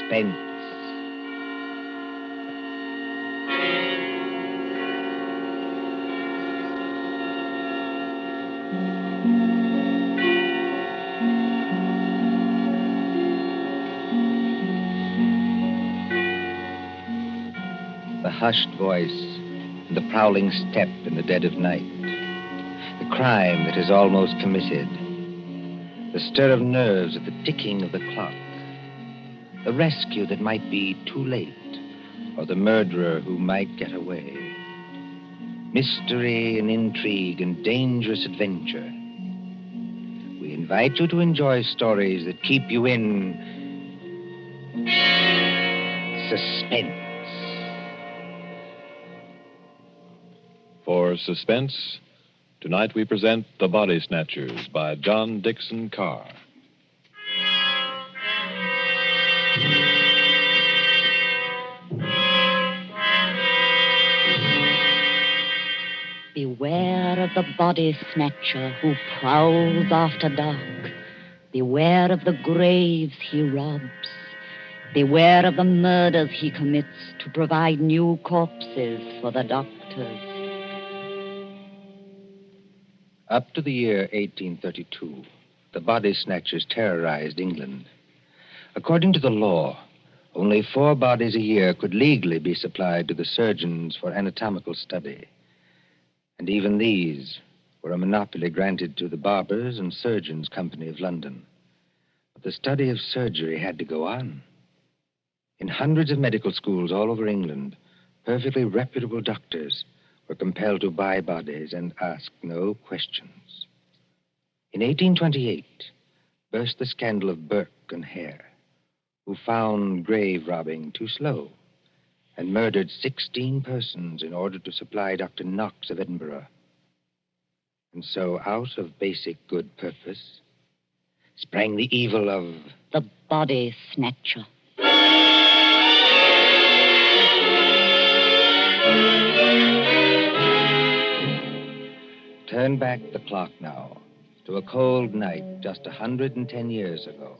Suspense. The hushed voice and the prowling step in the dead of night. The crime that is almost committed. The stir of nerves at the ticking of the clock. The rescue that might be too late, or the murderer who might get away. Mystery and intrigue and dangerous adventure. We invite you to enjoy stories that keep you in suspense. For Suspense, tonight we present The Body Snatchers by John Dickson Carr. Beware of the body snatcher who prowls after dark. Beware of the graves he robs. Beware of the murders he commits to provide new corpses for the doctors. Up to the year 1832, the body snatchers terrorized England. According to the law, only 4 bodies a year could legally be supplied to the surgeons for anatomical study. And even these were a monopoly granted to the Barbers and Surgeons Company of London. But the study of surgery had to go on. In hundreds of medical schools all over England, perfectly reputable doctors were compelled to buy bodies and ask no questions. In 1828, burst the scandal of Burke and Hare, who found grave robbing too slow and murdered 16 persons in order to supply Dr. Knox of Edinburgh. And so, out of basic good purpose, sprang the evil of the body snatcher. Turn back the clock now to a cold night just 110 years ago.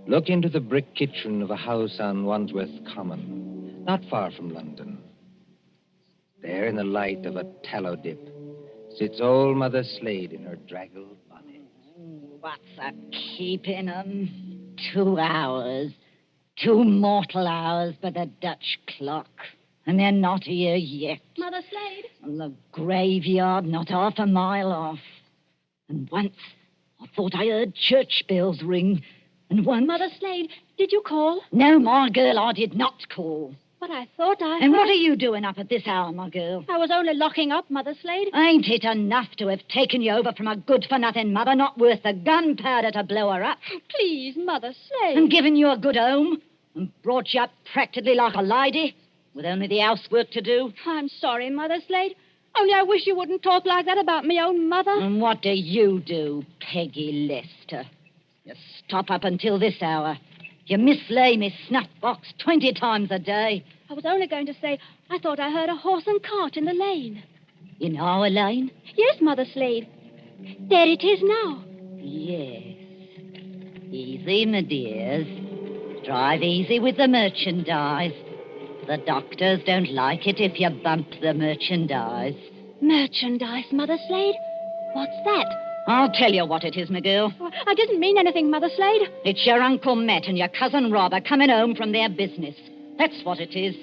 Look into the brick kitchen of a house on Wandsworth Common, not far from London. There, in the light of a tallow dip, sits old Mother Slade in her draggled bonnet. What's a keeping 'em? 2 hours. 2 mortal hours by the Dutch clock. And they're not here yet. Mother Slade? And the graveyard not half a mile off. And once I thought I heard church bells ring. And once... Mother Slade, did you call? No, my girl, I did not call. But I thought I And heard... what are you doing up at this hour, my girl? I was only locking up, Mother Slade. Ain't it enough to have taken you over from a good-for-nothing mother not worth the gunpowder to blow her up? Please, Mother Slade. And given you a good home and brought you up practically like a lady with only the housework to do? I'm sorry, Mother Slade. Only I wish you wouldn't talk like that about me own mother. And what do you do, Peggy Lester? You stop up until this hour. You mislay me snuff box 20 times a day. I was only going to say, I thought I heard a horse and cart in the lane. In our lane? Yes, Mother Slade. There it is now. Yes. Easy, my dears. Drive easy with the merchandise. The doctors don't like it if you bump the merchandise. Merchandise, Mother Slade? What's that? I'll tell you what it is, my girl. I didn't mean anything, Mother Slade. It's your Uncle Matt and your cousin Rob are coming home from their business. That's what it is.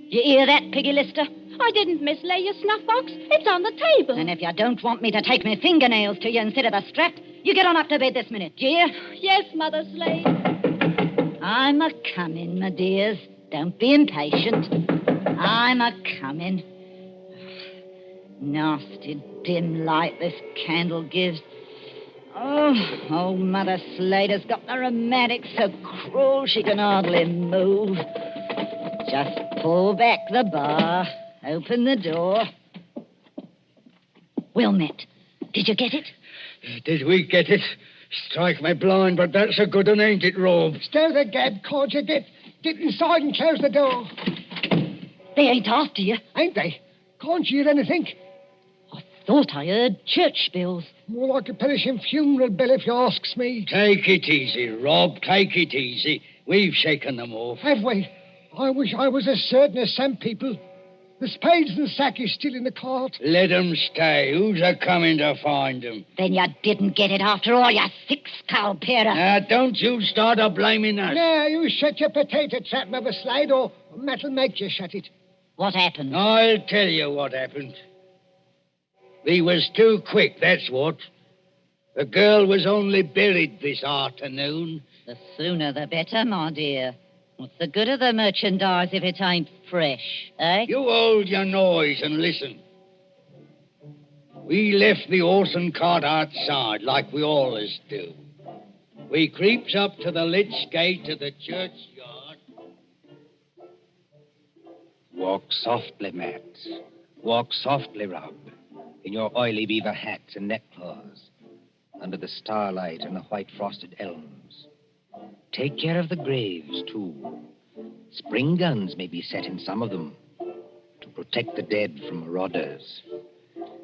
You hear that, Peggy Lister? I didn't mislay your snuff box. It's on the table. And if you don't want me to take my fingernails to you instead of a strap, you get on up to bed this minute, do you? Yes, Mother Slade. I'm a-coming, my dears. Don't be impatient. I'm a-coming. Nasty dim light this candle gives. Oh, old Mother Slater's got the rheumatics so cruel she can hardly move. Just pull back the bar, open the door. Well, Matt, did you get it? Did we get it? Strike me blind, but that's a good one, ain't it, Rob? Stir the gab, can't you? Get inside and close the door. They ain't after you. Ain't they? Can't you hear anything? I thought I heard church bells. More like a perishing funeral bell, if you asks me. Take it easy, Rob. Take it easy. We've shaken them off. Have we? I wish I was as certain as some people. The spades and sack is still in the cart. Let 'em stay. Who's a-coming to find 'em? Then you didn't get it after all, you thick-skull pair of... Now, don't you start a-blaming us. Now, you shut your potato trap, Mother Slade, or Matt'll make you shut it. What happened? I'll tell you what happened. We was too quick, that's what. The girl was only buried this afternoon. The sooner the better, my dear. What's the good of the merchandise if it ain't fresh, eh? You hold your noise and listen. We left the horse and cart outside, like we always do. We creeps up to the lich gate of the churchyard. Walk softly, Matt. Walk softly, Rob, in your oily beaver hats and neckcloths, under the starlight and the white frosted elms. Take care of the graves, too. Spring guns may be set in some of them to protect the dead from marauders.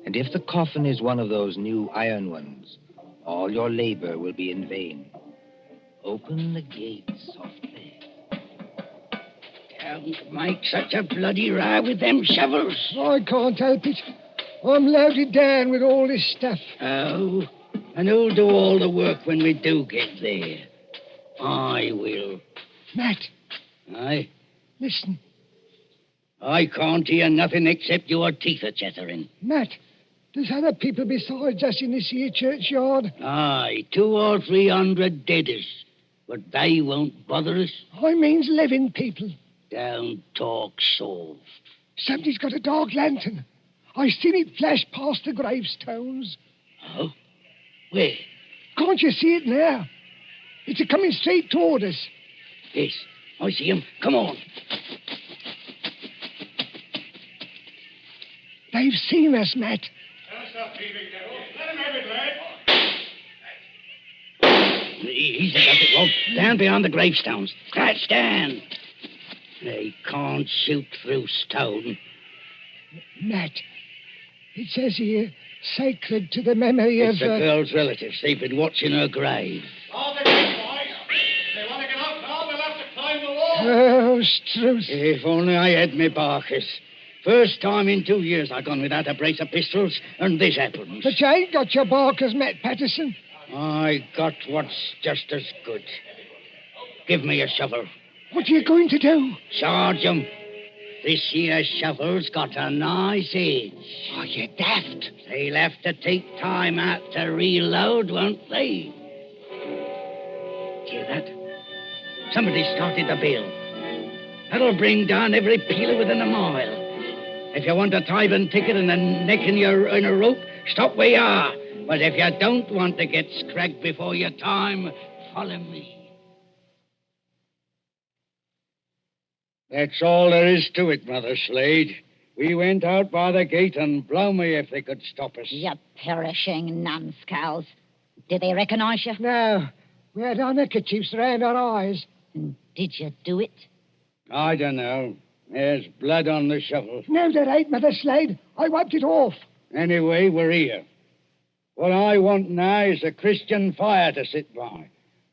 And if the coffin is one of those new iron ones, all your labor will be in vain. Open the gates softly. Don't make such a bloody row with them shovels. I can't help it. I'm loaded down with all this stuff. Oh, and who'll do all the work when we do get there? I will. Matt, Aye? listen. I can't hear nothing except your teeth a-chattering. Matt, there's other people besides us in this here churchyard. Aye, 200 or 300 deaders. But they won't bother us. I means living people. Don't talk soft. Somebody's got a dark lantern. I seen it flash past the gravestones. Oh? Where? Can't you see it now? It's a-coming straight toward us. Yes, I see him. Come on. They've seen us, Matt. Easy, does it, Rob. Down behind the gravestones. Crouch down. They can't shoot through stone. Matt, it says here, sacred to the memory It's of... the girl's relatives. They've been watching her grave. All the great boys. They want to get out now, they'll have to climb the wall. Oh, Struth. If only I had me barkers. First time in 2 years I've gone without a brace of pistols, and this happens. But you ain't got your barkers, Matt Patterson. I got what's just as good. Give me a shovel. What are you going to do? Charge 'em. This here shovel's got a nice edge. Oh, you daft. They'll have to take time out to reload, won't they? Hear that? Somebody started the bell. That'll bring down every peeler within a mile. If you want a tithing ticket and a neck in a rope, stop where you are. But if you don't want to get scragged before your time, follow me. That's all there is to it, Mother Slade. We went out by the gate, and blow me if they could stop us. You perishing numbskulls. Did they recognize you? No, we had our neckerchiefs around our eyes. And did you do it? I don't know. There's blood on the shovel. No, there ain't, Mother Slade. I wiped it off. Anyway, we're here. What I want now is a Christian fire to sit by,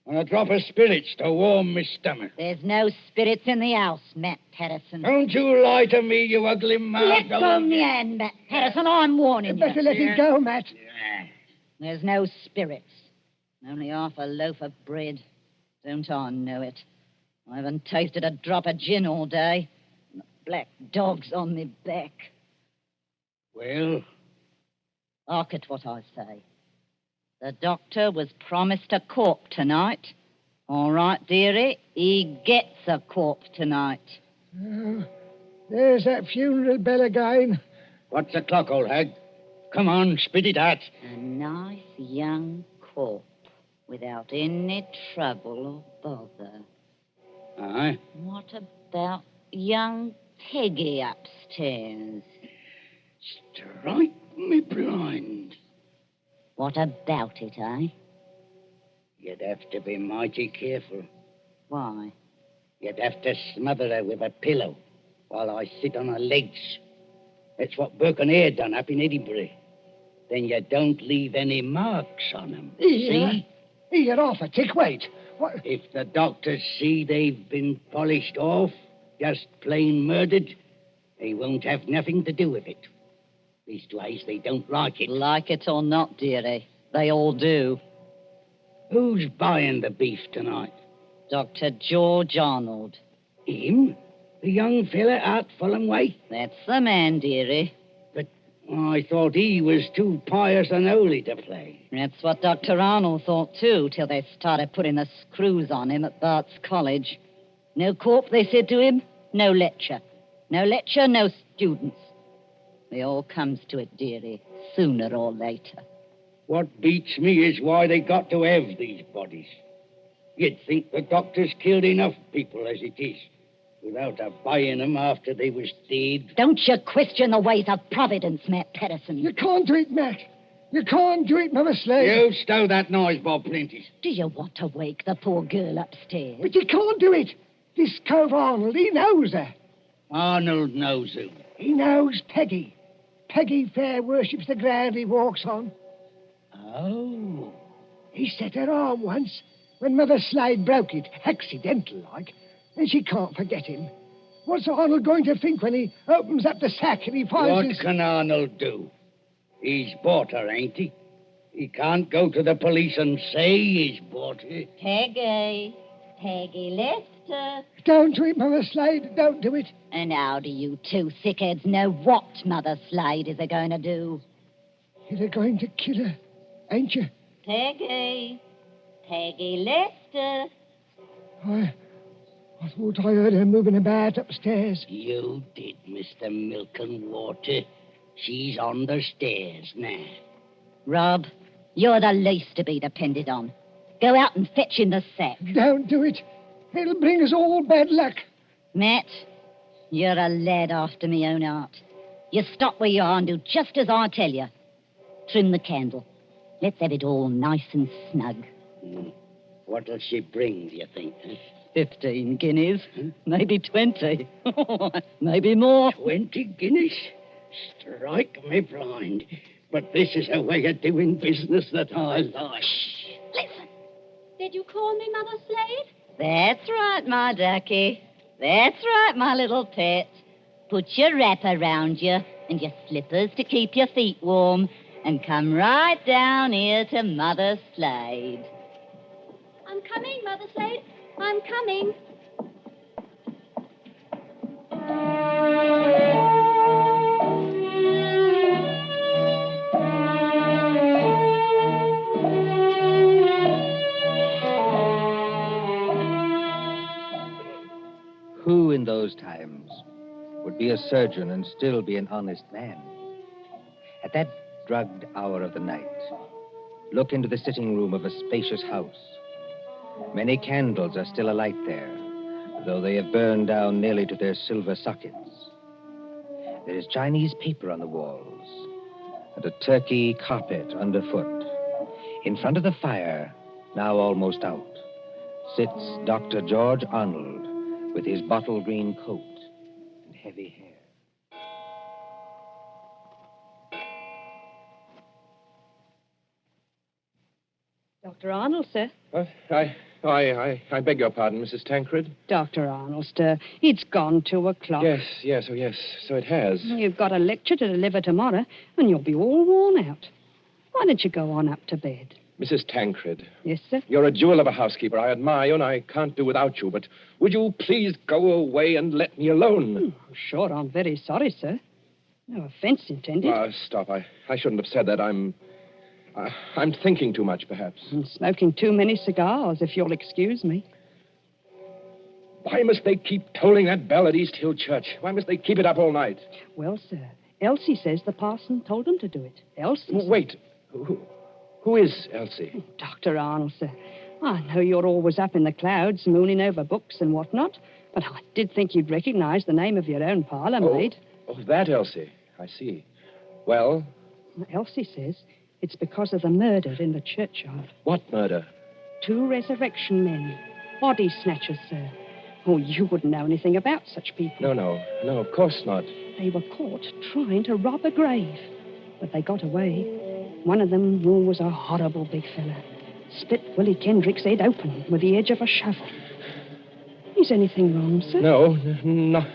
and a drop of spirits to warm my stomach. There's no spirits in the house, Matt Patterson. Don't you lie to me, you ugly mouth. Let go of me hand, Matt Patterson. I'm warning You better you. let it go, Matt. There's no spirits. Only half a loaf of bread. Don't I know it? I haven't tasted a drop of gin all day. And the black dog's on me back. Well, Hark at what I say. The doctor was promised a corp tonight. All right, dearie, he gets a corp tonight. Oh, there's that funeral bell again. what's the clock, old hag? Come on, spit it out. A nice young corp without any trouble or bother. Aye. What about young Peggy upstairs? Strike me blind. What about it, eh? You'd have to be mighty careful. Why? You'd have to smother her with a pillow while I sit on her legs. That's what Burke and Eyre done up in Edinburgh. Then you don't leave any marks on them. Here. See? Here, off a tick. Wait. What? If the doctors see they've been polished off, just plain murdered, they won't have nothing to do with it. Leastwise, they don't like it. Like it or not, dearie, they all do. Who's buying the beef tonight? Dr. George Arnold. Him? The young fella out Fulham way? That's the man, dearie. But I thought he was too pious and holy to play. That's what Dr. Arnold thought, too, till they started putting the screws on him at Bart's College. No corp, they said to him. No lecture. No lecture, no students. It all comes to it, dearie, sooner or later. What beats me is why they got to have these bodies. You'd think the doctors killed enough people as it is, without a buying them after they was dead. Don't you question the ways of Providence, Matt Patterson. You can't do it, Matt. You can't do it, Mother Slade. You stow that noise, Bob Plenty. Do you want to wake the poor girl upstairs? But you can't do it. This cove Arnold, he knows her. Arnold knows who. He knows Peggy. Peggy fair worships the ground he walks on. Oh. He set her arm once when Mother Slade broke it, accidental-like, and she can't forget him. What's Arnold going to think when he opens up the sack and he finds What his... can Arnold do? He's bought her, ain't he? He can't go to the police and say he's bought her. Peggy. Peggy Lester. Don't do it, Mother Slade. Don't do it. And how do you two thickheads know what Mother Slade is going to do? You're going to kill her, ain't you? Peggy. Peggy Lester. I thought I heard her moving about upstairs. You did, Mr. Milk and Water. She's on the stairs now. Rob, you're the least to be depended on. Go out and fetch in the sack. Don't do it. It'll bring us all bad luck. Matt, you're a lad after me own heart. You stop where you are and do just as I tell you. Trim the candle. Let's have it all nice and snug. What'll she bring, do you think? Huh? 15 guineas. Maybe 20. Maybe more. 20 guineas? Strike me blind. But this is a way of doing business that I like. Listen. Did you call me Mother Slade? That's right, my ducky. That's right, my little pet. Put your wrapper round you and your slippers to keep your feet warm and come right down here to Mother Slade. I'm coming, Mother Slade. I'm coming. Who in those times would be a surgeon and still be an honest man? At that drugged hour of the night, look into the sitting room of a spacious house. Many candles are still alight there, though they have burned down nearly to their silver sockets. There is Chinese paper on the walls and a Turkey carpet underfoot. In front of the fire, now almost out, sits Dr. George Arnold with his bottle green coat and heavy hair. Dr. Arnold, sir. I beg your pardon, Mrs. Tancred. Dr. Arnold, sir. It's gone 2 o'clock. Yes, so it has. You've got a lecture to deliver tomorrow, and you'll be all worn out. Why don't you go on up to bed? Mrs. Tancred. Yes, sir? You're a jewel of a housekeeper. I admire you, and I can't do without you, but would you please go away and let me alone? Sure, I'm very sorry, sir. No offense intended. Stop. I shouldn't have said that. I'm thinking too much, perhaps. And smoking too many cigars, if you'll excuse me. Why must they keep tolling that bell at East Hill Church? Why must they keep it up all night? Well, sir, Elsie says the parson told them to do it. Elsie. Wait. Who is Elsie? Dr. Arnold, sir. I know you're always up in the clouds, mooning over books and whatnot, but I did think you'd recognize the name of your own parlour maid. Oh, that Elsie. I see. Well? Elsie says it's because of the murder in the churchyard. What murder? 2 resurrection men. Body snatchers, sir. Oh, you wouldn't know anything about such people. No, of course not. They were caught trying to rob a grave, but they got away. One of them was a horrible big fella. split Willie Kendrick's head open with the edge of a shovel. Is anything wrong, sir? No,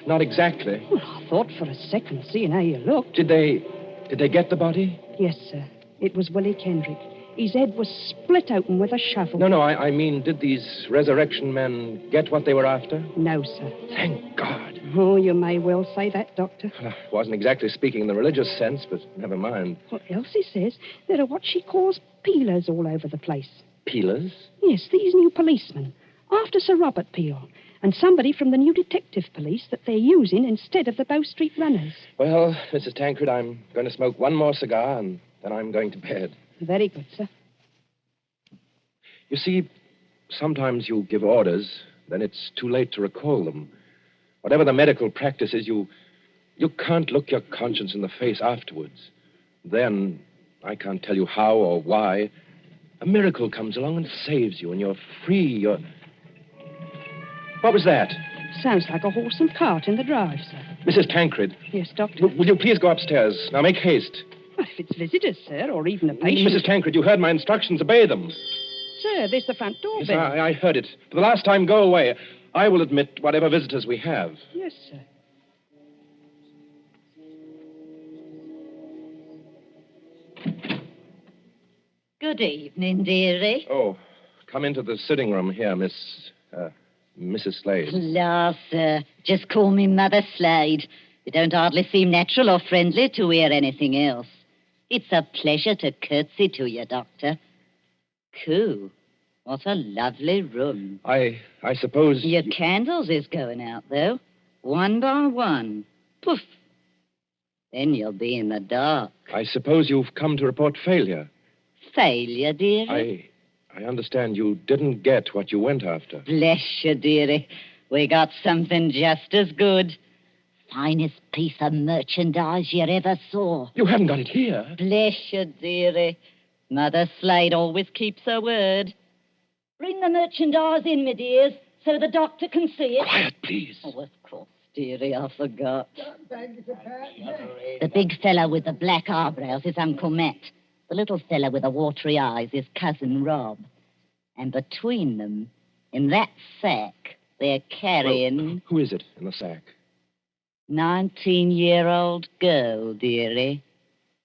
not exactly. Well, I thought for a second, seeing how you looked. Did they get the body? Yes, sir. It was Willie Kendrick. His head was split open with a shovel. No, I mean, did these resurrection men get what they were after? No, sir. Thank God. Oh, you may well say that, Doctor. Well, I wasn't exactly speaking in the religious sense, but never mind. Well, Elsie says there are what she calls peelers all over the place. Peelers? Yes, these new policemen. After Sir Robert Peel. And somebody from the new detective police that they're using instead of the Bow Street runners. Well, Mrs. Tancred, I'm going to smoke one more cigar, and then I'm going to bed. Very good, sir. You see, sometimes you give orders, then it's too late to recall them. Whatever the medical practice is, you can't look your conscience in the face afterwards. Then, I can't tell you how or why, a miracle comes along and saves you, and you're free, What was that? Sounds like a horse and cart in the drive, sir. Mrs. Tancred. Yes, Doctor. Will you please go upstairs? Now, make haste. Well, if it's visitors, sir, or even a patient... Mrs. Tancred, you heard my instructions. Obey them. Sir, there's the front door Yes, bell. I heard it. For the last time, go away. I will admit whatever visitors we have. Yes, sir. Good evening, dearie. Oh, come into the sitting room here, Mrs. Slade. La, sir. Just call me Mother Slade. You don't hardly seem natural or friendly to hear anything else. It's a pleasure to curtsy to you, Doctor. Coo, what a lovely room. I suppose... Your candles is going out, though. One by one. Poof. Then you'll be in the dark. I suppose you've come to report failure. Failure, dearie? I understand you didn't get what you went after. Bless you, dearie. We got something just as good. Finest piece of merchandise you ever saw. You haven't got it here. Bless you, dearie. Mother Slade always keeps her word. Bring the merchandise in, my dears, so the doctor can see it. Quiet, please. Oh, of course, dearie, I forgot. Thank you for that. The big fellow with the black eyebrows is Uncle Matt. The little fellow with the watery eyes is Cousin Rob. And between them, in that sack, they're carrying... Well, who is it in the sack? 19-year-old girl, dearie.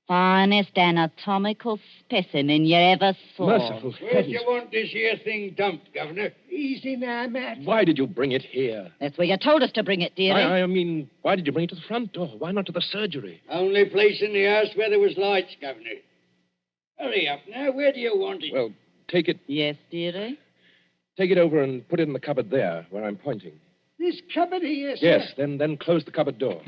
Finest anatomical specimen you ever saw. Merciful Where do you heavens. want this here thing dumped, Governor? Easy now, Matt. Why did you bring it here? That's where you told us to bring it, dearie. I mean, why did you bring it to the front door? Why not to the surgery? Only place in the house where there was lights, Governor. Hurry up now. Where do you want it? Well, take it Yes, dearie? over and put it in the cupboard there, where I'm pointing. This cupboard here, sir. Yes, then close the cupboard door.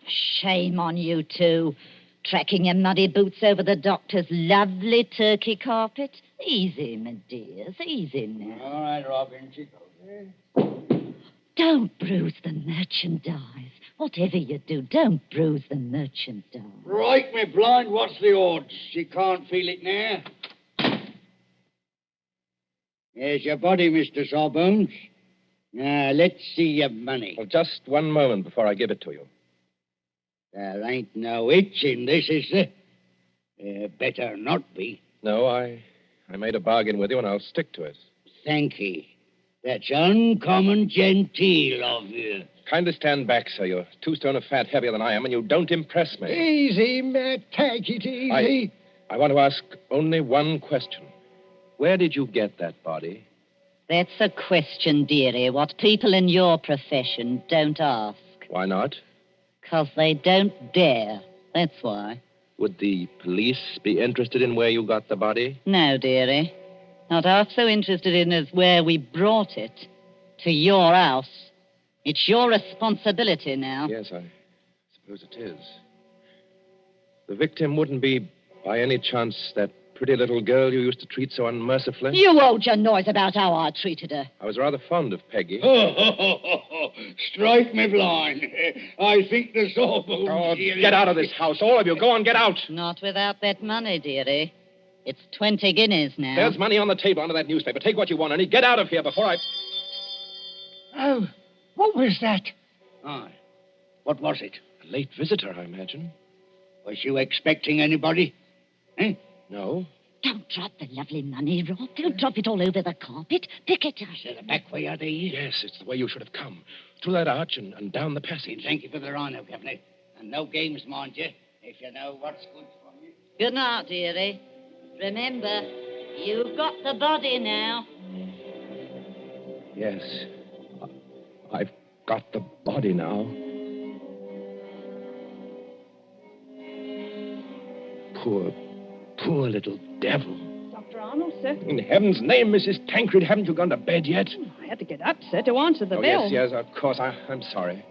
Shame on you two. Tracking your muddy boots over the doctor's lovely turkey carpet. Easy, my dears, easy now. All right, Robin. She goes. Don't bruise the merchandise. Whatever you do, don't bruise the merchandise. Right, me blind. What's the odds? She can't feel it now. There's your body, Mr. Sawbones. Now, let's see your money. Well, just one moment before I give it to you. There ain't no itch in this, is there? Better not be. No, I made a bargain with you, and I'll stick to it. Thank ye. That's uncommon genteel of you. Kindly stand back, sir. You're 2 stone of fat heavier than I am, and you don't impress me. Easy, Matt. Take it easy. I want to ask only one question. Where did you get that body? That's a question, dearie, what people in your profession don't ask. Why not? 'Cause they don't dare. That's why. Would the police be interested in where you got the body? No, dearie. Not half so interested in as where we brought it. To your house. It's your responsibility now. Yes, I suppose it is. The victim wouldn't be, by any chance, that pretty little girl you used to treat so unmercifully? You hold your noise about how I treated her. I was rather fond of Peggy. Strike me blind. I think the Sawbones... Oh, get out of this house, all of you. Go on, get out. Not without that money, dearie. It's 20 guineas now. There's money on the table under that newspaper. Take what you want, and get out of here before I... Oh, what was that? Aye. What was it? A late visitor, I imagine. Was you expecting anybody? Eh? No. Don't drop the lovely money, Rob. Don't drop it all over the carpet. Pick it up. So the back way are these? Yes, it's the way you should have come. Through that arch and down the passage. Thank you for the honour, Governor. And no games, mind you, if you know what's good for you. Good night, dearie. Remember, you've got the body now. Yes. I've got the body now. Poor little devil. Dr. Arnold, sir. In heaven's name, Mrs. Tancred, haven't you gone to bed yet? I had to get up, sir, to answer the bell. Yes, of course. I'm sorry.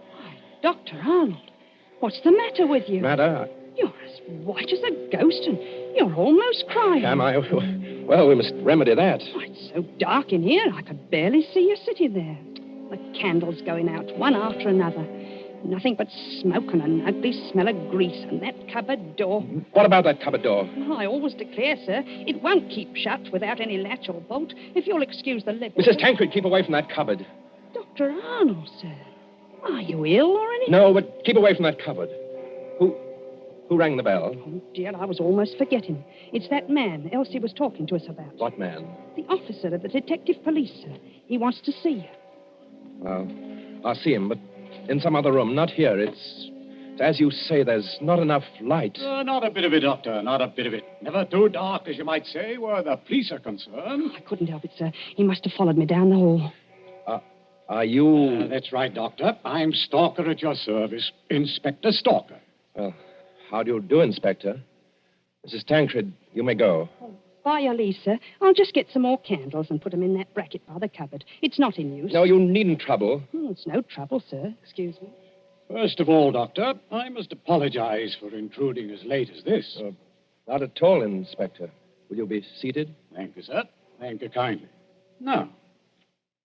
Dr. Arnold, what's the matter with you? Matter? You're as white as a ghost, and you're almost crying. Am I? Well, we must remedy that. Oh, it's so dark in here, I could barely see you sitting there. The candles going out, one after another. Nothing but smoke and an ugly smell of grease, and that cupboard door. What about that cupboard door? Oh, I always declare, sir, it won't keep shut without any latch or bolt, if you'll excuse the level. Mrs. Tancred, keep away from that cupboard. Dr. Arnold, sir. Are you ill or anything? No, but keep away from that cupboard. Who rang the bell? Oh, dear, I was almost forgetting. It's that man Elsie was talking to us about. What man? The officer of the detective police, sir. He wants to see you. Well, I'll see him, but in some other room, not here. It's as you say, there's not enough light. Not a bit of it, Doctor, not a bit of it. Never too dark, as you might say, where the police are concerned. I couldn't help it, sir. He must have followed me down the hall. Are you... That's right, Doctor. I'm Stalker at your service. Inspector Stalker. Well, how do you do, Inspector? Mrs. Tancred, you may go. By your leave, sir. I'll just get some more candles and put them in that bracket by the cupboard. It's not in use. No, you needn't trouble. It's no trouble, sir. Excuse me. First of all, Doctor, I must apologize for intruding as late as this. Not at all, Inspector. Will you be seated? Thank you, sir. Thank you kindly. Now,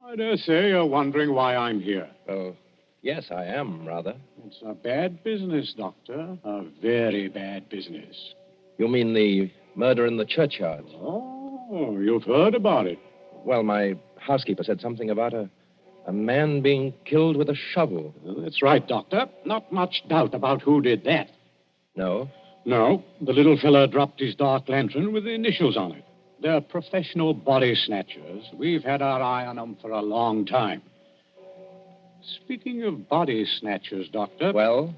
I dare say you're wondering why I'm here. Well, yes, I am, rather. It's a bad business, Doctor. A very bad business. You mean the murder in the churchyard? Oh, you've heard about it. Well, my housekeeper said something about a man being killed with a shovel. Well, that's right, Doctor. Not much doubt about who did that. No? No, the little fella dropped his dark lantern with the initials on it. They're professional body snatchers. We've had our eye on them for a long time. Speaking of body snatchers, Doctor... Well?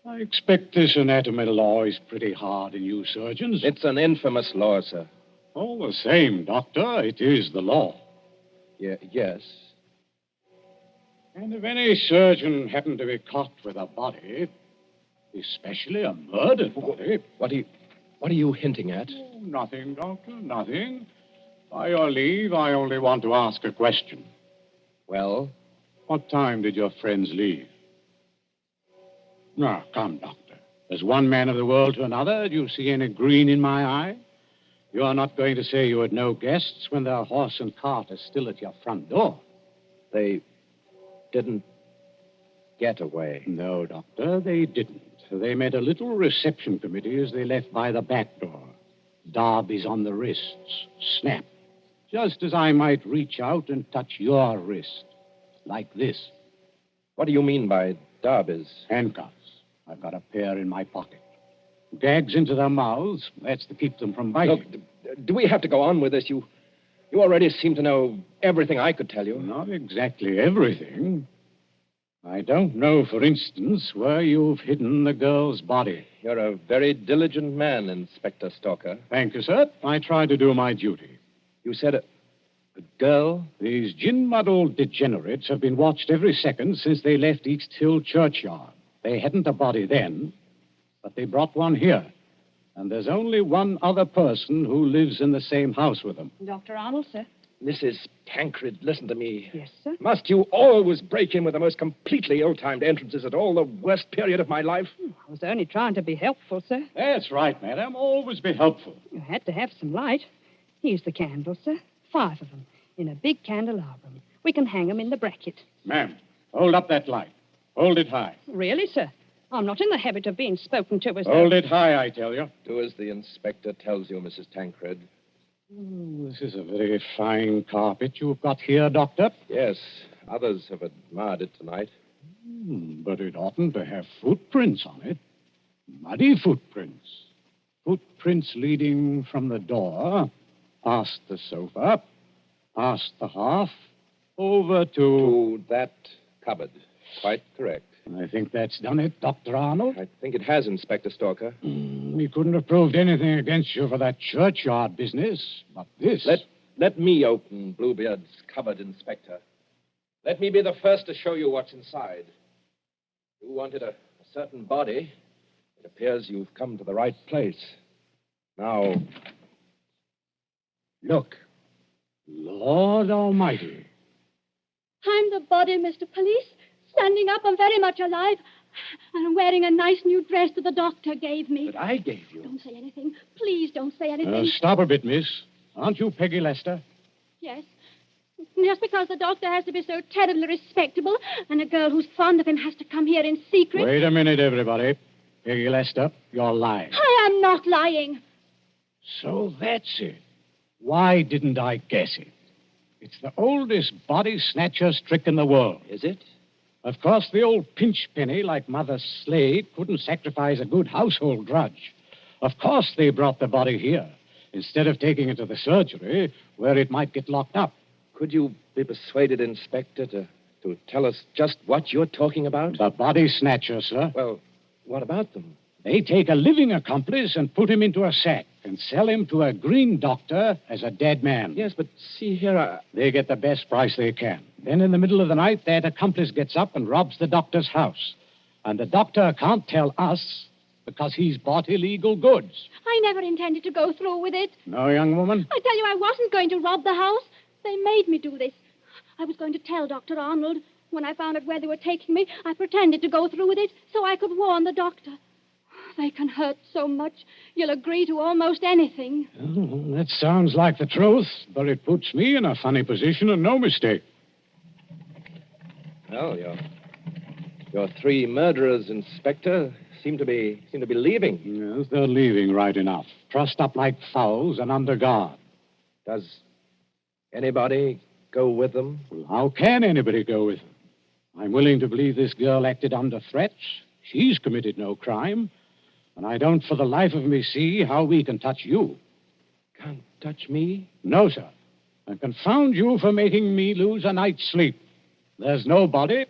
I expect this anatomy law is pretty hard on you surgeons. It's an infamous law, sir. All the same, Doctor, it is the law. Yes. And if any surgeon happened to be caught with a body, especially a murdered body... What are you hinting at? Oh, nothing, Doctor, nothing. By your leave, I only want to ask a question. Well? What time did your friends leave? Now, come, Doctor. As one man of the world to another, do you see any green in my eye? You are not going to say you had no guests when their horse and cart are still at your front door. They didn't get away. No, Doctor, they didn't. They made a little reception committee as they left by the back door. Darbies on the wrists. Snap. Just as I might reach out and touch your wrist. Like this. What do you mean by darbies? Handcuffs. I've got a pair in my pocket. Gags into their mouths. That's to keep them from biting. Look, do we have to go on with this? You already seem to know everything I could tell you. Not exactly everything. I don't know, for instance, where you've hidden the girl's body. You're a very diligent man, Inspector Stalker. Thank you, sir. I try to do my duty. You said a girl? These gin-muddled degenerates have been watched every second since they left East Hill Churchyard. They hadn't a body then, but they brought one here. And there's only one other person who lives in the same house with them. Dr. Arnold, sir. Mrs. Tancred, listen to me. Yes, sir. Must you always break in with the most completely ill-timed entrances at all the worst period of my life? I was only trying to be helpful, sir. That's right, madam. Always be helpful. You had to have some light. Here's the candles, sir. 5 of them, in a big candelabrum. We can hang them in the bracket. Ma'am, hold up that light. Hold it high. Really, sir? I'm not in the habit of being spoken to as Hold it high, I tell you. Do as the inspector tells you, Mrs. Tancred. This is a very fine carpet you've got here, Doctor. Yes, others have admired it tonight. But it oughtn't to have footprints on it. Muddy footprints. Footprints leading from the door, past the sofa, past the hearth, over To that cupboard. Quite correct. I think that's done it, Dr. Arnold. I think it has, Inspector Stalker. We couldn't have proved anything against you for that churchyard business, but this... Let me open Bluebeard's cupboard, Inspector. Let me be the first to show you what's inside. You wanted a certain body. It appears you've come to the right place. Now, look. Lord Almighty. I'm the body, Mr. Police. Standing up, I'm very much alive. And I'm wearing a nice new dress that the doctor gave me. That I gave you. Don't say anything. Please don't say anything. Stop a bit, miss. Aren't you Peggy Lester? Yes. Just because the doctor has to be so terribly respectable and a girl who's fond of him has to come here in secret. Wait a minute, everybody. Peggy Lester, you're lying. I am not lying. So that's it. Why didn't I guess it? It's the oldest body snatcher's trick in the world. Is it? Of course, the old pinch penny like Mother Slade couldn't sacrifice a good household drudge. Of course they brought the body here, instead of taking it to the surgery, where it might get locked up. Could you be persuaded, Inspector, to tell us just what you're talking about? The body snatcher, sir. Well, what about them? They take a living accomplice and put him into a sack and sell him to a green doctor as a dead man. Yes, but see here, They get the best price they can. Then in the middle of the night, that accomplice gets up and robs the doctor's house. And the doctor can't tell us because he's bought illegal goods. I never intended to go through with it. No, young woman? I tell you, I wasn't going to rob the house. They made me do this. I was going to tell Dr. Arnold. When I found out where they were taking me, I pretended to go through with it so I could warn the doctor. They can hurt so much, you'll agree to almost anything. Oh, that sounds like the truth, but it puts me in a funny position and no mistake. well, your three murderers, Inspector, seem to be leaving. Yes, they're leaving right enough. Trussed up like fowls and under guard. Does anybody go with them? Well, how can anybody go with them? I'm willing to believe this girl acted under threats. She's committed no crime. And I don't for the life of me see how we can touch you. Can't touch me? No, sir. And confound you for making me lose a night's sleep. There's no body.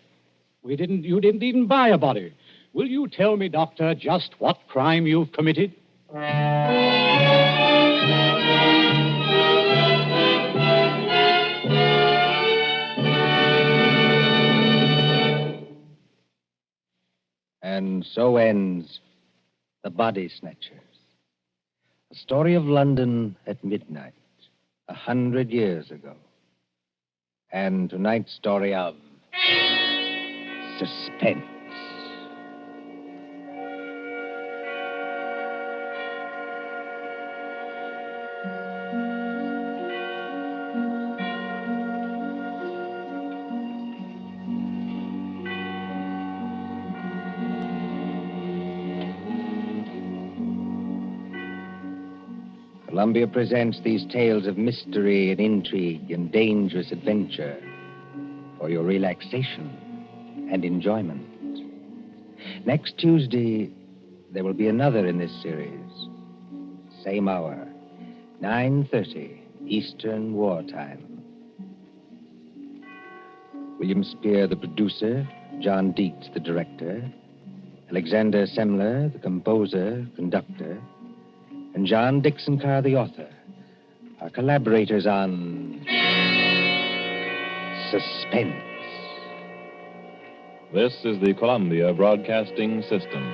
You didn't even buy a body. Will you tell me, Doctor, just what crime you've committed? And so ends The Body Snatchers, a story of London at midnight, 100 years ago. And tonight's story of Suspense. Columbia presents these tales of mystery and intrigue and dangerous adventure for your relaxation and enjoyment. Next Tuesday, there will be another in this series. Same hour, 9:30 Eastern Wartime. William Spear, the producer, John Dietz, the director, Alexander Semler, the composer, conductor, and John Dickson Carr, the author, are collaborators on Suspense. This is the Columbia Broadcasting System.